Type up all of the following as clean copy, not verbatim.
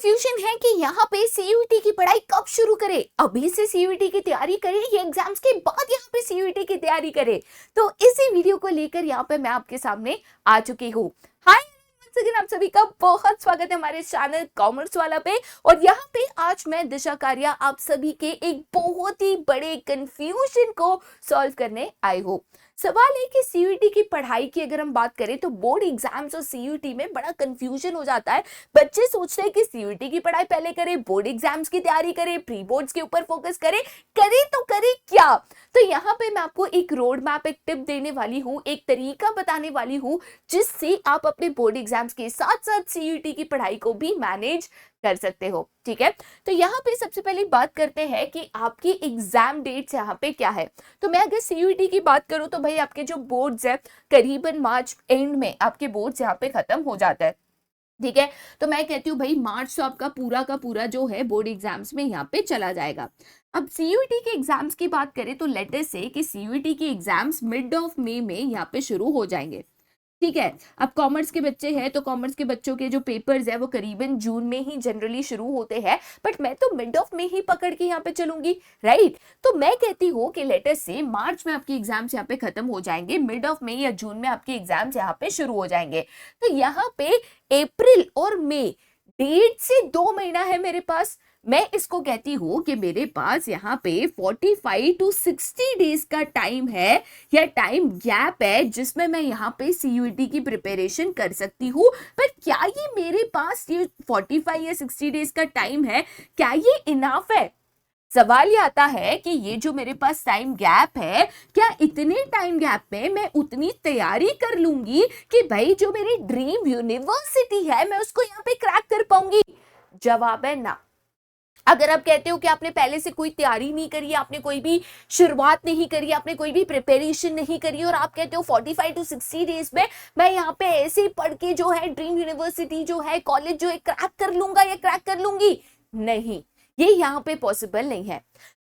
Confusion है कि यहाँ पे सीयूईटी की पढ़ाई कब शुरू करें। अभी से सीयूईटी की तैयारी करें या एग्जाम्स के बाद यहाँ पे सीयूईटी की तैयारी करें। तो इसी वीडियो को लेकर यहाँ पे मैं आपके सामने आ चुकी हूँ। हाय, आप सभी का बहुत स्वागत है हमारे चैनल कॉमर्स वाला पे। और यहाँ पे आज मैं दिशा कारिया आप सभी के एक बहुत ही बड़े कंफ्यूजन को सॉल्व करने आई हूँ। सवाल है कि सीयूईटी की पढ़ाई की अगर हम बात करें तो बोर्ड एग्जाम्स और सीयूईटी में बड़ा कंफ्यूजन हो जाता है। बच्चे सोचते हैं कि सीयूईटी की पढ़ाई पहले करें, बोर्ड एग्जाम्स की तैयारी करें, प्री बोर्ड्स के ऊपर फोकस करें, तो करें क्या। तो यहाँ पे मैं आपको एक रोड मैप, एक टिप देने वाली हूँ, एक तरीका बताने वाली हूँ जिससे आप अपने बोर्ड एग्जाम्स के साथ साथ सीयूईटी की पढ़ाई को भी मैनेज कर सकते हो। ठीक है, तो यहाँ पे सबसे पहले बात करते हैं कि आपकी एग्जाम डेट्स यहाँ पे क्या है। तो मैं अगर सीयूईटी की बात करूँ तो भाई आपके जो बोर्ड्स है करीबन मार्च एंड में आपके बोर्ड्स यहाँ पे खत्म हो जाता है। ठीक है, तो मैं कहती हूँ भाई मार्च तो आपका पूरा का पूरा जो है बोर्ड एग्जाम्स में यहाँ पे चला जाएगा। अब सीयूईटी के एग्जाम्स की बात करें तो लेटर से कि सीयूईटी के एग्जाम्स मिड ऑफ मई में यहाँ पे शुरू हो जाएंगे। ठीक है, अब कॉमर्स के बच्चे हैं तो कॉमर्स के बच्चों के जो पेपर्स है वो करीबन जून में ही जनरली शुरू होते हैं, बट मैं तो मिड ऑफ में ही पकड़ के यहाँ पे चलूंगी, राइट। तो मैं कहती हूँ कि लेटर से मार्च में आपके एग्जाम्स यहाँ पे खत्म हो जाएंगे, मिड ऑफ मई या जून में आपके एग्जाम्स यहाँ पे शुरू हो जाएंगे। तो यहाँ पे अप्रैल और मई डेढ़ से 2 महीना है मेरे पास। मैं इसको कहती हूँ कि मेरे पास यहाँ पे 45 टू 60 डेज का टाइम है या टाइम गैप है जिसमें मैं यहाँ पे सीयूईटी की प्रिपरेशन कर सकती हूँ। पर क्या ये मेरे पास ये 45 या 60 डेज का टाइम है, क्या ये इनफ है? सवाल ये आता है कि ये जो मेरे पास टाइम गैप है, क्या इतने टाइम गैप में मैं उतनी तैयारी कर लूंगी कि भाई जो मेरी ड्रीम यूनिवर्सिटी है मैं उसको यहाँ पे क्रैक कर पाऊंगी? जवाब है ना। अगर आप कहते हो कि आपने पहले से कोई तैयारी नहीं करी, आपने कोई भी शुरुआत नहीं करी, आपने कोई भी प्रिपरेशन नहीं करी और आप कहते हो 45 टू 60 डेज में मैं यहाँ पे ऐसे ही पढ़ के जो है ड्रीम यूनिवर्सिटी जो है, कॉलेज जो है क्रैक कर लूंगा या क्रैक कर लूंगी, नहीं, ये यहाँ पे पॉसिबल नहीं है।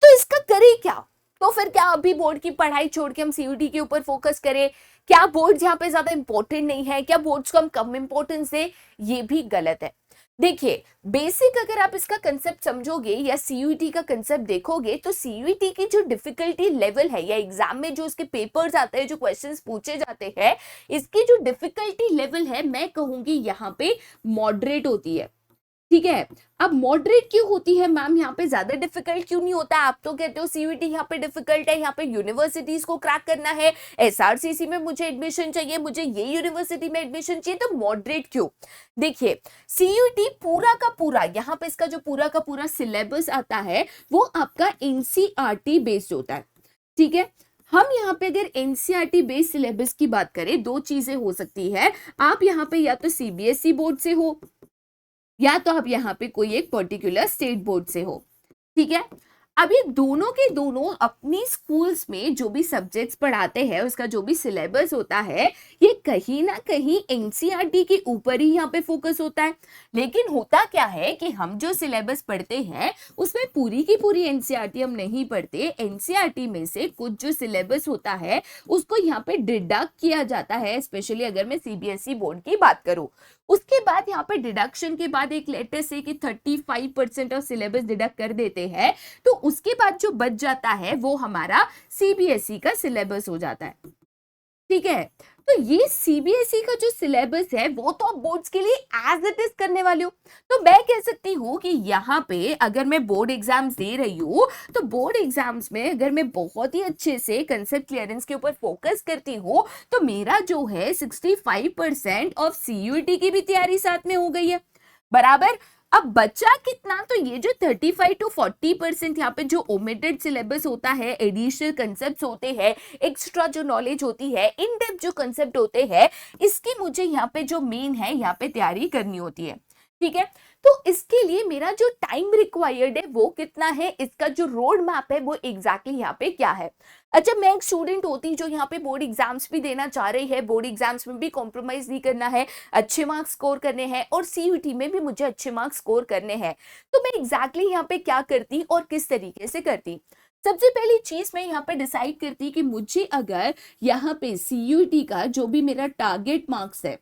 तो इसका करे क्या? तो फिर क्या अभी बोर्ड की पढ़ाई छोड़ के हम सीयूईटी के ऊपर फोकस करें? क्या बोर्ड यहाँ पे ज्यादा इंपॉर्टेंट नहीं है? क्या बोर्ड्स को हम कम इंपॉर्टेंस दे? ये भी गलत है। देखिए, बेसिक अगर आप इसका कंसेप्ट समझोगे या सीयूईटी का कंसेप्ट देखोगे तो सीयूईटी की जो डिफिकल्टी लेवल है या एग्जाम में जो इसके पेपर्स आते हैं, जो क्वेश्चंस पूछे जाते हैं, इसकी जो डिफिकल्टी लेवल है मैं कहूंगी यहाँ पे मॉडरेट होती है। ठीक है, अब मॉडरेट क्यों होती है मैम? यहाँ पे ज्यादा डिफिकल्ट क्यों नहीं होता? आप तो कहते हो सीयूईटी यहाँ पे डिफिकल्ट है, यहाँ पे यूनिवर्सिटीज को क्रैक करना है, एसआरसीसी में मुझे एडमिशन चाहिए, मुझे ये यूनिवर्सिटी में एडमिशन चाहिए, तो मॉडरेट क्यों? देखिए, सीयूईटी पूरा का पूरा यहाँ पे इसका जो पूरा का पूरा सिलेबस आता है वो आपका एनसीईआरटी बेस्ड होता है। ठीक है, हम यहाँ पे अगर एनसीईआरटी बेस्ड सिलेबस की बात करें, दो चीजें हो सकती है। आप यहाँ पे या तो सीबीएसई बोर्ड से हो या तो आप यहाँ पे कोई एक पर्टिकुलर स्टेट बोर्ड से हो। ठीक है, अब ये दोनों के दोनों अपनी स्कूल्स में जो भी सब्जेक्ट्स पढ़ाते हैं, उसका जो भी सिलेबस होता है, ये कहीं ना कहीं एनसीईआरटी के ऊपर ही यहाँ पे फोकस होता है। लेकिन होता क्या है कि हम जो सिलेबस पढ़ते हैं उसमें पूरी की पूरी एनसीईआरटी हम नहीं पढ़ते। एनसीईआरटी में से कुछ जो सिलेबस होता है उसको यहाँ पे डिडक्ट किया जाता है, स्पेशली अगर मैं सीबीएसई बोर्ड की बात करूं। उसके बाद यहाँ पे डिडक्शन के बाद एक लेटर से कि 35% ऑफ सिलेबस डिडक्ट कर देते हैं, तो उसके बाद जो बच जाता है वो हमारा सीबीएसई का सिलेबस हो जाता है। ठीक है, तो ये सीबीएसई का जो सिलेबस है वो तो आप बोर्ड्स के लिए एज इट इज करने वाले हो। तो मैं कह सकती हूँ कि यहाँ पे अगर मैं बोर्ड एग्जाम्स दे रही हूँ तो बोर्ड एग्जाम्स में अगर मैं बहुत ही अच्छे से कंसेप्ट क्लियरेंस के ऊपर फोकस करती हूँ तो मेरा जो है 65% ऑफ सीयूईटी की भी तैयारी साथ में हो गई है, बराबर। अब बचा कितना? तो ये जो 35 टू 40% यहाँ पे जो ओमिटेड सिलेबस होता है, एडिशनल कंसेप्ट होते हैं, एक्स्ट्रा जो नॉलेज होती है, इन डेप्थ जो कंसेप्ट होते हैं, इसकी मुझे यहाँ पे जो मेन है यहाँ पे तैयारी करनी होती है। ठीक है, तो इसके लिए मेरा जो टाइम रिक्वायर्ड है वो कितना है, इसका जो रोड मैप है वो एग्जैक्टली यहाँ पे क्या है। अच्छा, मैं एक स्टूडेंट होती जो यहाँ पे बोर्ड एग्जाम्स भी देना चाह रही है, बोर्ड एग्जाम्स में भी कॉम्प्रोमाइज नहीं करना है, अच्छे मार्क्स स्कोर करने हैं और सीयूईटी में भी मुझे अच्छे मार्क्स स्कोर करने हैं, तो मैं एग्जैक्टली यहाँ पे क्या करती और किस तरीके से करती? सबसे पहली चीज मैं यहाँ पे डिसाइड करती कि मुझे अगर यहाँ पे सीयूईटी का जो भी मेरा टारगेट मार्क्स है,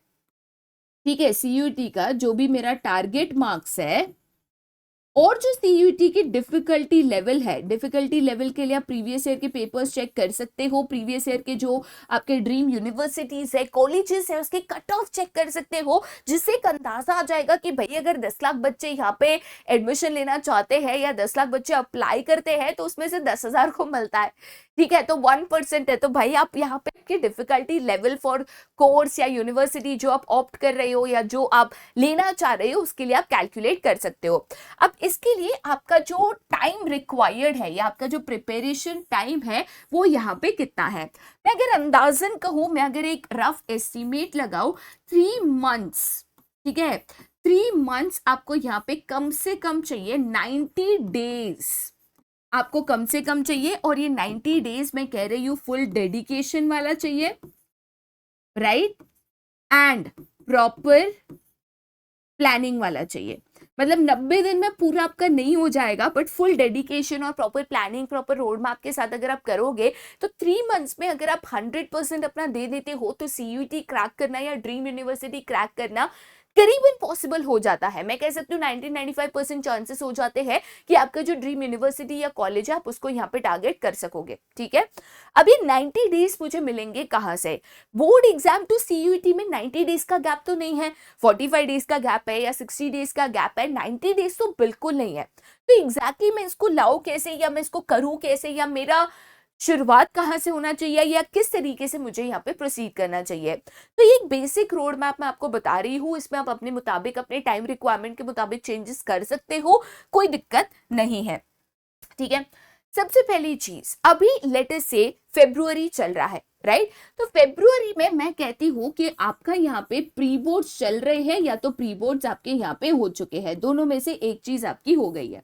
ठीक है, सीयूईटी का जो भी मेरा टारगेट मार्क्स है और जो सीयूईटी की डिफिकल्टी लेवल है, डिफिकल्टी लेवल के लिए आप प्रीवियस ईयर के पेपर्स चेक कर सकते हो, प्रीवियस ईयर के जो आपके ड्रीम यूनिवर्सिटीज है, कॉलेजेस है, उसके कट ऑफ चेक कर सकते हो, जिससे एक अंदाजा आ जाएगा कि भाई अगर 10 लाख बच्चे यहाँ पे एडमिशन लेना चाहते हैं या 10 लाख बच्चे अप्लाई करते हैं तो उसमें से 10,000 को मिलता है, ठीक है, तो 1% है, तो भाई आप यहाँ पे आपकी डिफिकल्टी लेवल फॉर कोर्स या यूनिवर्सिटी जो आप ऑप्ट कर रहे हो या जो आप लेना चाह रहे हो उसके लिए आप कैलकुलेट कर सकते हो। अब इसके लिए आपका जो टाइम रिक्वायर्ड है या आपका जो प्रिपरेशन टाइम है वो यहाँ पे कितना है, मैं अगर अंदाजन कहूँ, मैं अगर एक रफ एस्टिमेट लगाऊं, 3 मंथ्स, ठीक है, 3 मंथ्स आपको यहाँ पे कम से कम चाहिए, 90 डेज आपको कम से कम चाहिए, और ये 90 डेज मैं कह रही हूँ फुल डेडिकेशन वाला चाहिए, राइट, एंड प्रॉपर प्लानिंग वाला चाहिए। मतलब 90 दिन में पूरा आपका नहीं हो जाएगा, बट फुल डेडिकेशन और proper planning, proper road map के साथ अगर आप करोगे तो 3 मंथ्स में अगर आप 100% अपना दे देते हो तो सीयूईटी क्रैक करना या ड्रीम यूनिवर्सिटी क्रैक करना करीबन पॉसिबल हो जाता है। मैं कह सकती हूँ 90-95% चांसेस हो जाते हैं कि आपका जो ड्रीम यूनिवर्सिटी या कॉलेज है आप उसको यहाँ पे टारगेट कर सकोगे, ठीक है। अब ये 90 डेज मुझे मिलेंगे कहाँ से? बोर्ड एग्जाम टू सीयूईटी में 90 डेज का गैप तो नहीं है, 45 डेज का गैप है या 60 डेज का गैप है, 90 डेज तो बिल्कुल नहीं है। तो एग्जैक्टली मैं इसको लाऊं कैसे, या मैं इसको करूं कैसे, या मेरा शुरुआत कहाँ से होना चाहिए, या किस तरीके से मुझे यहाँ पे प्रोसीड करना चाहिए, तो ये एक बेसिक रोड मैप मैं आपको बता रही हूँ। इसमें आप अपने मुताबिक, अपने टाइम रिक्वायरमेंट के मुताबिक चेंजेस कर सकते हो, कोई दिक्कत नहीं है, ठीक है। सबसे पहली चीज, अभी लेटेस्ट से फेब्रुअरी चल रहा है, राइट, तो फेब्रुअरी में मैं कहती हूँ कि आपका यहाँ पे प्री बोर्ड्स चल रहे हैं या तो प्री बोर्ड्स आपके यहाँ पे हो चुके हैं, दोनों में से एक चीज आपकी हो गई है,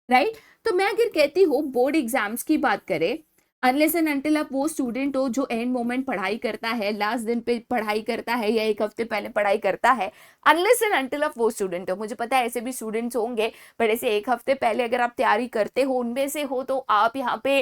राइट। तो मैं अगर कहती हूँ बोर्ड एग्जाम्स की बात करें, अनलेस एंड अनटिल आप वो स्टूडेंट हो जो एंड मोमेंट पढ़ाई करता है, लास्ट दिन पे पढ़ाई करता है या एक हफ्ते पहले पढ़ाई करता है, अनलेस एंड अनटिल आप वो स्टूडेंट हो, मुझे पता है ऐसे भी स्टूडेंट्स होंगे, पर ऐसे एक हफ्ते पहले अगर आप तैयारी करते हो, उनमें से हो, तो आप यहाँ पे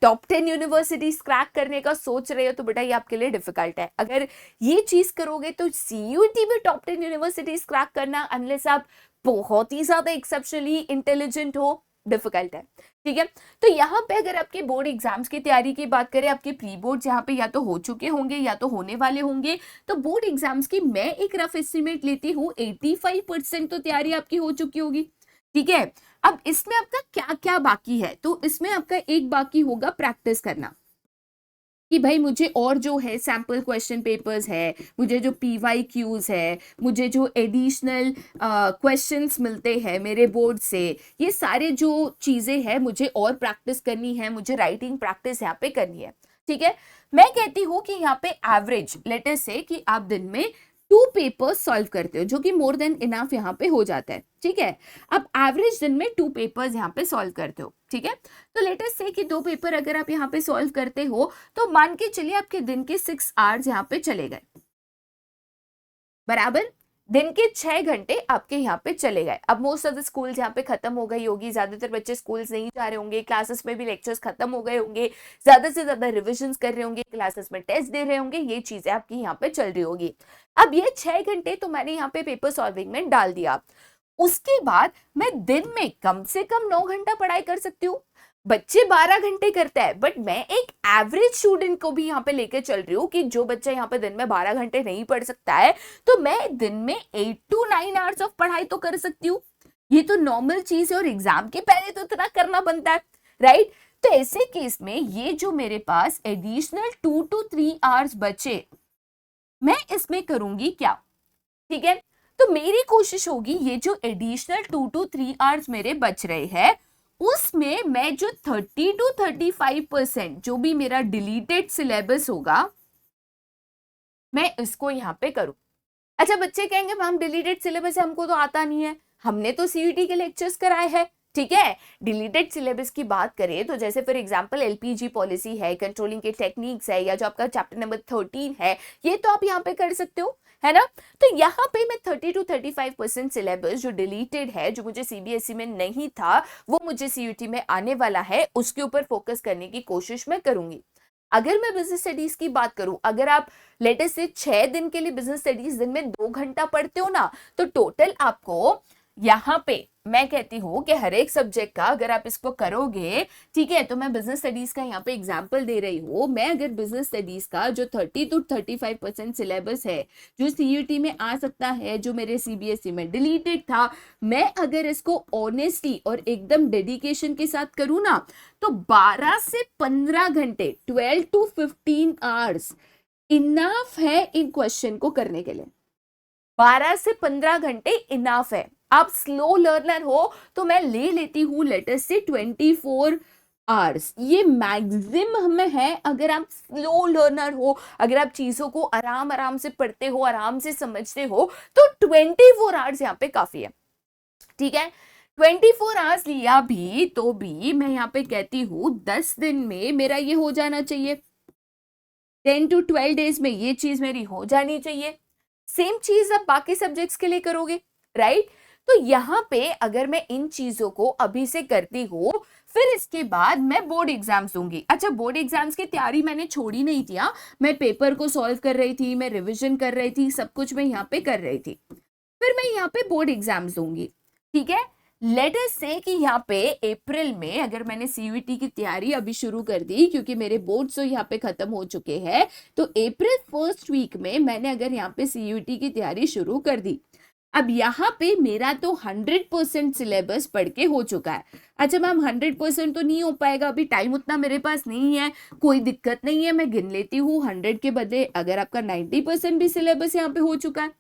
टॉप 10 यूनिवर्सिटीज क्रैक करने का सोच रहे हो, तो बेटा ये आपके लिए डिफिकल्ट है। अगर ये चीज करोगे तो सीयूईटी में टॉप 10 यूनिवर्सिटीज क्रैक करना, अनलेस आप बहुत ही ज्यादा एक्सेप्शनली इंटेलिजेंट हो, डिफिकल्ट है, ठीक है। तो यहाँ पे अगर आपके बोर्ड एग्जाम्स की तैयारी की बात करें, आपके प्री बोर्ड यहाँ पे या तो हो चुके होंगे या तो होने वाले होंगे, तो बोर्ड एग्जाम्स की मैं एक रफ एस्टिमेट लेती हूँ 85% तो तैयारी आपकी हो चुकी होगी, ठीक है। अब इसमें आपका क्या क्या बाकी है, तो इसमें आपका एक बाकी होगा प्रैक्टिस करना, कि भाई मुझे और जो है सैम्पल क्वेश्चन पेपर्स है, मुझे जो PYQs है, मुझे जो एडिशनल क्वेश्चंस मिलते हैं मेरे बोर्ड से, ये सारे जो चीज़ें हैं मुझे और प्रैक्टिस करनी है, मुझे राइटिंग प्रैक्टिस यहाँ पे करनी है, ठीक है। मैं कहती हूँ कि यहाँ पे एवरेज लेटर से कि आप दिन में 2 पेपर्स सॉल्व करते हो, जो कि मोर देन इनफ यहाँ पे हो जाता है, ठीक है। अब एवरेज दिन में 2 पेपर्स यहाँ पे सॉल्व करते हो, ठीक है। तो लेटेस्ट से कि 2 पेपर अगर आप यहाँ पे सॉल्व करते हो तो मान के चलिए आपके दिन के 6 आवर्स यहाँ पे चले गए, बराबर, दिन के 6 घंटे आपके यहाँ पे चले गए। अब मोस्ट ऑफ द स्कूल्स यहाँ पे खत्म हो गई होगी, ज्यादातर बच्चे स्कूल्स नहीं जा रहे होंगे, क्लासेस में भी लेक्चर्स खत्म हो गए होंगे, ज्यादा से ज्यादा रिविजन्स कर रहे होंगे, क्लासेस में टेस्ट दे रहे होंगे, ये चीजें आपकी यहाँ पे चल रही होगी। अब ये 6 घंटे तो मैंने यहाँ पे पेपर सॉल्विंग में डाल दिया, उसके बाद मैं दिन में कम से कम 9 घंटा पढ़ाई कर सकती हूँ। बच्चे 12 घंटे करते हैं, बट मैं एक एवरेज स्टूडेंट को भी यहाँ पे लेके चल रही हूँ कि जो बच्चा यहाँ पे दिन में 12 घंटे नहीं पढ़ सकता है, तो मैं दिन में 8 to 9 आवर्स ऑफ पढ़ाई तो कर सकती हूँ। ये तो नॉर्मल चीज है और एग्जाम के पहले तो इतना करना बनता है, राइट। तो ऐसे केस में ये जो मेरे पास एडिशनल 2 to 3 आवर्स बचे, मैं इसमें करूंगी क्या, ठीक है। तो मेरी कोशिश होगी ये जो एडिशनल 2 to 3 आवर्स मेरे बच रहे हैं, उसमें मैं जो 30 to 35% जो भी मेरा डिलीटेड सिलेबस होगा, मैं इसको यहाँ पे करूं। अच्छा, बच्चे कहेंगे मैम डिलीटेड सिलेबस हमको तो आता नहीं है, हमने तो सीयूईटी के लेक्चर्स कराए हैं, ठीक है। डिलीटेड सिलेबस की बात करें तो जैसे फॉर एग्जांपल LPG पॉलिसी है, कंट्रोलिंग के टेक्निक्स है, या जो आपका चैप्टर नंबर 13 है, ये तो आप यहाँ पे कर सकते हो, है ना। तो यहाँ पे मैं 30 to 35% सिलेबस जो डिलीटेड है, जो मुझे CBSE में नहीं था, वो मुझे CUET में आने वाला है, उसके ऊपर फोकस करने की कोशिश मैं करूंगी। अगर मैं बिजनेस स्टडीज की बात करूं, अगर आप लेटेस्ट से 6 दिन के लिए बिजनेस स्टडीज दिन में 2 घंटा पढ़ते हो ना, तो टोटल आपको यहाँ पे मैं कहती हूँ कि हर एक सब्जेक्ट का अगर आप इसको करोगे, ठीक है, तो मैं बिजनेस स्टडीज का यहाँ पे एग्जांपल दे रही हूँ। मैं अगर बिजनेस स्टडीज का जो 30 to 35% सिलेबस है जो सीयूटी में आ सकता है, जो मेरे सीबीएसई में डिलीटेड था, मैं अगर इसको ऑनेस्टली और एकदम डेडिकेशन के साथ करूँ ना, तो 12 से 15 घंटे 12 to 15 आवर्स इनफ है इन क्वेश्चन को करने के लिए। 12 से 15 घंटे इनफ है। आप स्लो लर्नर हो तो मैं ले लेती हूँ लेटेस्ट से 24 आवर्स, ये मैक्सिमम है। अगर आप स्लो लर्नर हो, अगर आप चीजों को आराम आराम से पढ़ते हो, आराम से समझते हो, तो 24 आवर्स यहाँ पे काफी है, ठीक है। 24 आवर्स लिया भी तो भी मैं यहाँ पे कहती हूँ 10 दिन में मेरा ये हो जाना चाहिए, 10 to 12 डेज में ये चीज मेरी हो जानी चाहिए। सेम चीज आप बाकी सब्जेक्ट्स के लिए करोगे, राइट। तो यहाँ पे अगर मैं इन चीजों को अभी से करती हूँ, फिर इसके बाद मैं बोर्ड एग्जाम्स दूंगी। अच्छा, बोर्ड एग्जाम्स की तैयारी मैंने छोड़ी नहीं थी, मैं पेपर को सॉल्व कर रही थी, मैं रिविजन कर रही थी, सब कुछ मैं यहाँ पे कर रही थी। फिर मैं यहाँ पे बोर्ड एग्जाम्स दूंगी, ठीक है। लेट अस से कि यहाँ पे अप्रैल में अगर मैंने सीयूईटी की तैयारी अभी शुरू कर दी, क्योंकि मेरे बोर्ड्स तो यहाँ पे खत्म हो चुके हैं, तो अप्रैल फर्स्ट वीक में मैंने अगर यहाँ पे सीयूईटी की तैयारी शुरू कर दी, अब यहाँ पे मेरा तो 100% सिलेबस पढ़ के हो चुका है। अच्छा मैम 100% तो नहीं हो पाएगा, अभी टाइम उतना मेरे पास नहीं है, कोई दिक्कत नहीं है, मैं गिन लेती हूँ 100 के बदले अगर आपका 90% भी सिलेबस यहाँ पे हो चुका है,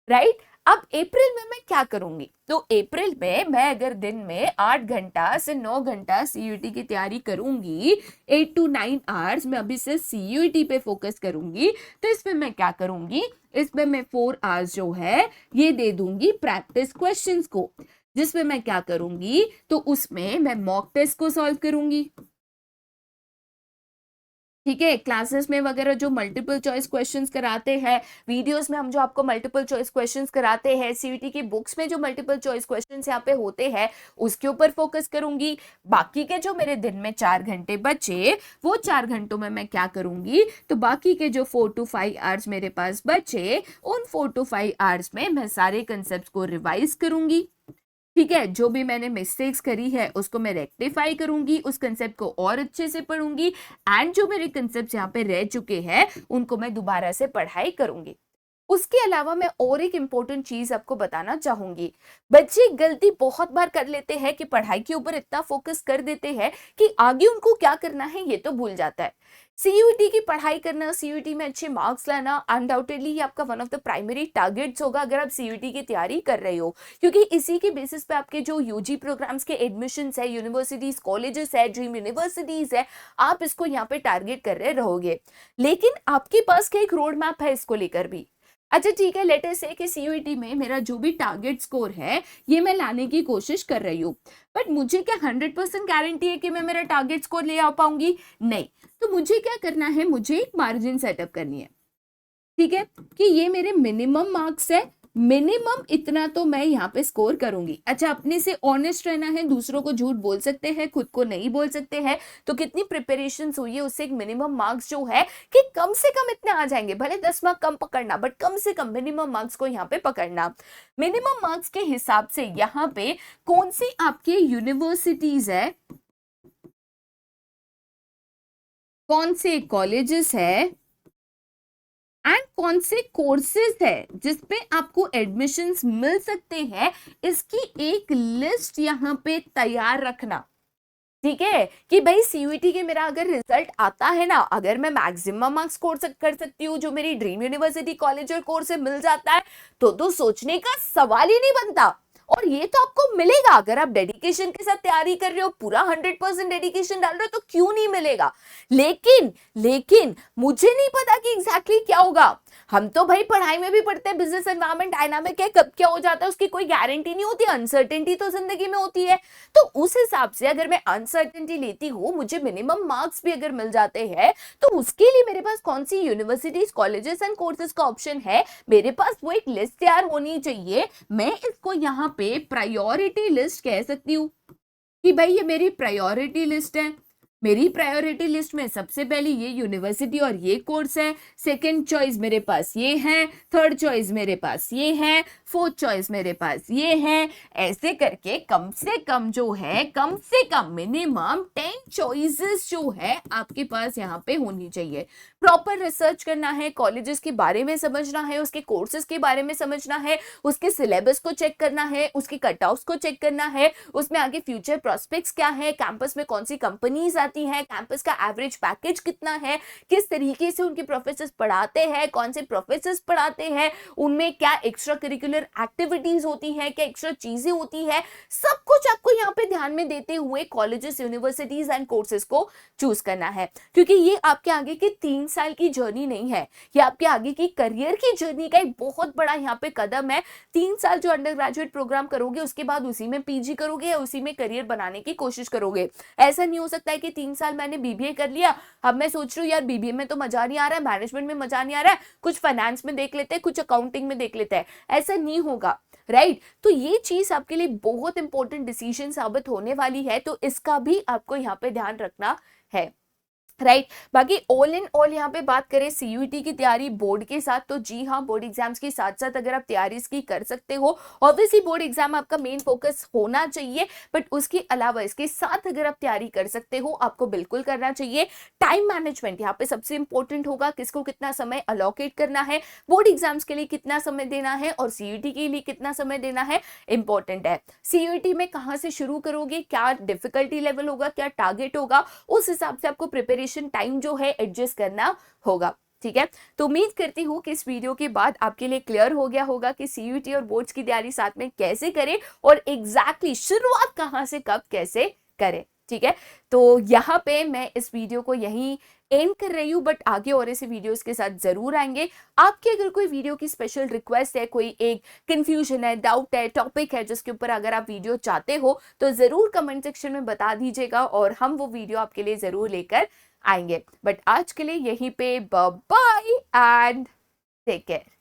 राइट। अब अप्रैल में मैं क्या करूंगी, तो अप्रैल में मैं अगर दिन में 8 घंटा से 9 घंटा सीयूईटी की तैयारी करूंगी, 8 to 9 आवर्स मैं अभी से सीयूईटी पे फोकस करूंगी, तो इसमें मैं क्या करूंगी, इसमें मैं 4 आवर्स जो है ये दे दूंगी प्रैक्टिस क्वेश्चंस को, जिसमें मैं क्या करूंगी, तो उसमें मैं मॉक टेस्ट को सॉल्व करूंगी, ठीक है। क्लासेस में वगैरह जो मल्टीपल चॉइस क्वेश्चंस कराते हैं, वीडियोस में हम जो आपको मल्टीपल चॉइस क्वेश्चंस कराते हैं, सीयूईटी की बुक्स में जो मल्टीपल चॉइस क्वेश्चंस यहाँ पे होते हैं, उसके ऊपर फोकस करूंगी। बाकी के जो मेरे दिन में 4 घंटे बचे, वो 4 घंटों में मैं क्या करूंगी, तो बाकी के जो 4 to 5 आवर्स मेरे पास बचे, उन 4 to 5 आवर्स में मैं सारे कंसेप्ट को रिवाइज करूंगी, ठीक है। जो भी मैंने मिस्टेक्स करी है उसको मैं रेक्टिफाई करूंगी, उस कंसेप्ट को और अच्छे से पढ़ूंगी, एंड जो मेरे कंसेप्ट यहाँ पे रह चुके हैं उनको मैं दोबारा से पढ़ाई करूंगी। उसके अलावा मैं और एक इंपॉर्टेंट चीज आपको बताना चाहूंगी। बच्चे गलती बहुत बार कर लेते हैं कि पढ़ाई के ऊपर इतना फोकस कर देते हैं कि आगे उनको क्या करना है ये तो भूल जाता है। सीयूईटी की पढ़ाई करना, सीयूईटी में अच्छे मार्क्स लाना अनडाउटेडली आपका one of the primary targets होगा अगर आप सीयूईटी की तैयारी कर रहे हो, क्योंकि इसी के बेसिस पे आपके जो यूजी प्रोग्राम्स के एडमिशंस है, यूनिवर्सिटीज, कॉलेजेस है, ड्रीम यूनिवर्सिटीज है, आप इसको यहाँ पे टारगेट कर रहे रहोगे। लेकिन आपके पास क्या एक रोड मैप है इसको लेकर भी। अच्छा ठीक है, लेट अस से कि सीयूईटी में मेरा जो भी टारगेट स्कोर है ये मैं लाने की कोशिश कर रही हूँ, बट मुझे क्या 100% गारंटी है कि मैं मेरा टारगेट स्कोर ले आ पाऊंगी? नहीं। तो मुझे क्या करना है, मुझे एक मार्जिन सेटअप करनी है, ठीक है, कि ये मेरे मिनिमम मार्क्स है, मिनिमम इतना तो मैं यहाँ पे स्कोर करूंगी। अच्छा, अपने से ऑनेस्ट रहना है, दूसरों को झूठ बोल सकते हैं, खुद को नहीं बोल सकते हैं, तो कितनी प्रिपरेशन हुई है उससे एक मिनिमम मार्क्स जो है कि कम से कम इतने आ जाएंगे, भले 10 मार्क्स कम पकड़ना, बट कम से कम मिनिमम मार्क्स को यहाँ पे पकड़ना। मिनिमम मार्क्स के हिसाब से यहाँ पे कौन सी आपके यूनिवर्सिटीज है, कौन से कॉलेजेस है, एंड कौन से कोर्सेज है जिसपे आपको एडमिशंस मिल सकते हैं, इसकी एक लिस्ट यहाँ पे तैयार रखना, ठीक है। कि भाई सीयूईटी के मेरा अगर रिजल्ट आता है ना, अगर मैं मैक्सिमम मार्क्स स्कोर कर सकती हूँ, जो मेरी ड्रीम यूनिवर्सिटी कॉलेज और कोर्स से मिल जाता है, तो सोचने का सवाल ही नहीं बनता। और ये तो आपको मिलेगा अगर आप डेडिकेशन के साथ तैयारी कर रहे हो, पूरा 100% डेडिकेशन डाल रहे हो, तो क्यों नहीं मिलेगा। लेकिन मुझे नहीं पता कि एग्जैक्टली क्या होगा। हम तो भाई पढ़ाई में भी पढ़ते हैं, बिजनेस एनवायरनमेंट डायनामिक है, कब क्या हो जाता है उसकी कोई गारंटी नहीं होती, अनसर्टेनिटी तो जिंदगी में होती है। तो उस हिसाब से अगर मैं अनसर्टेनिटी लेती हूँ, मुझे मिनिमम मार्क्स भी अगर मिल जाते हैं, तो उसके लिए मेरे पास कौन सी यूनिवर्सिटीज, कॉलेजेस एंड कोर्सेज का ऑप्शन है, मेरे पास वो एक लिस्ट तैयार होनी चाहिए। मैं इसको यहाँ पे प्रायोरिटी लिस्ट कह सकती हूँ कि भाई ये मेरी प्रायोरिटी लिस्ट है। मेरी प्रायोरिटी लिस्ट में सबसे पहले ये यूनिवर्सिटी और ये कोर्स है, सेकंड चॉइस मेरे पास ये है, थर्ड चॉइस मेरे पास ये है, फोर्थ चॉइस मेरे पास ये है। ऐसे करके कम से कम जो है, कम से कम मिनिमम 10 चॉइसेस जो है आपके पास यहाँ पे होनी चाहिए। प्रॉपर रिसर्च करना है, कॉलेजेस के बारे में समझना है, उसके कोर्सेज के बारे में समझना है, उसके सिलेबस को चेक करना है, उसके कट ऑफ्स को चेक करना है, उसमें आगे फ्यूचर प्रोस्पेक्ट्स क्या है, कैंपस में कौन सी कंपनीज आती हैं, कैंपस का एवरेज पैकेज कितना है, किस तरीके से उनके प्रोफेसर्स पढ़ाते हैं, कौन से प्रोफेसर्स पढ़ाते हैं, उनमें क्या एक्स्ट्रा करिकुलर एक्टिविटीज होती हैं, क्या एक्स्ट्रा चीजें होती है, सब कुछ आपको यहाँ पे ध्यान में देते हुए कॉलेजेस, यूनिवर्सिटीज एंड कोर्सेज को चूज करना है। क्योंकि ये आपके आगे के 3 साल की जर्नी नहीं है, ये आपके आगे की करियर की जर्नी का एक बहुत बड़ा यहाँ पे कदम है। 3 साल जो अंडर ग्रेजुएट प्रोग्राम करोगे, उसके बाद उसी में पीजी करोगे या उसी में करियर बनाने की कोशिश करोगे। ऐसा नहीं हो सकता है कि 3 साल मैंने बीबीए कर लिया, अब मैं सोच रही हूँ यार बीबीए में तो मजा नहीं आ रहा है, मैनेजमेंट में मजा नहीं आ रहा है, कुछ फाइनेंस में देख लेते हैं, कुछ अकाउंटिंग में देख लेते हैं। ऐसा नहीं होगा, राइट? तो ये चीज आपके लिए बहुत इंपॉर्टेंट डिसीजन साबित होने वाली है, तो इसका भी आपको यहाँ पे ध्यान रखना है, राइट। बाकी ऑल इन ऑल यहाँ पे बात करें सीयूईटी की तैयारी बोर्ड के साथ, तो जी हाँ, बोर्ड एग्जाम्स के साथ साथ अगर आप तैयारी इसकी कर सकते हो, ऑब्वियसली बोर्ड एग्जाम आपका मेन फोकस होना चाहिए, बट उसके अलावा इसके साथ अगर आप तैयारी कर सकते हो, आपको बिल्कुल करना चाहिए। टाइम मैनेजमेंट यहाँ पे सबसे इंपॉर्टेंट होगा, किसको कितना समय अलोकेट करना है, बोर्ड एग्जाम्स के लिए कितना समय देना है और सीयूईटी के लिए कितना समय देना है, इंपॉर्टेंट है। सीयूईटी में कहाँ से शुरू करोगे, क्या डिफिकल्टी लेवल होगा, क्या टारगेट होगा, उस हिसाब से आपको प्रिपरेशन टाइम जो है एडजस्ट करना होगा, ठीक है। तो उम्मीद करती हूँ कि इस वीडियो के बाद आपके लिए क्लियर हो गया होगा कि सीयूईटी और बोर्ड्स की तैयारी साथ में कैसे करें और एग्जैक्टली शुरुआत कहाँ से कब कैसे करें, ठीक है। तो यहाँ पे मैं इस वीडियो को यहीं एंड कर रही हूँ, बट आगे और ऐसे वीडियोस के साथ जरूर आएंगे। आपकी अगर कोई वीडियो की स्पेशल रिक्वेस्ट है, कोई एक कंफ्यूजन है, डाउट है, टॉपिक है जिसके ऊपर अगर आप वीडियो चाहते हो, तो जरूर कमेंट सेक्शन में बता दीजिएगा और हम वो वीडियो आपके लिए जरूर लेकर आएंगे। बट आज के लिए यहीं पे बाय एंड टेक केयर।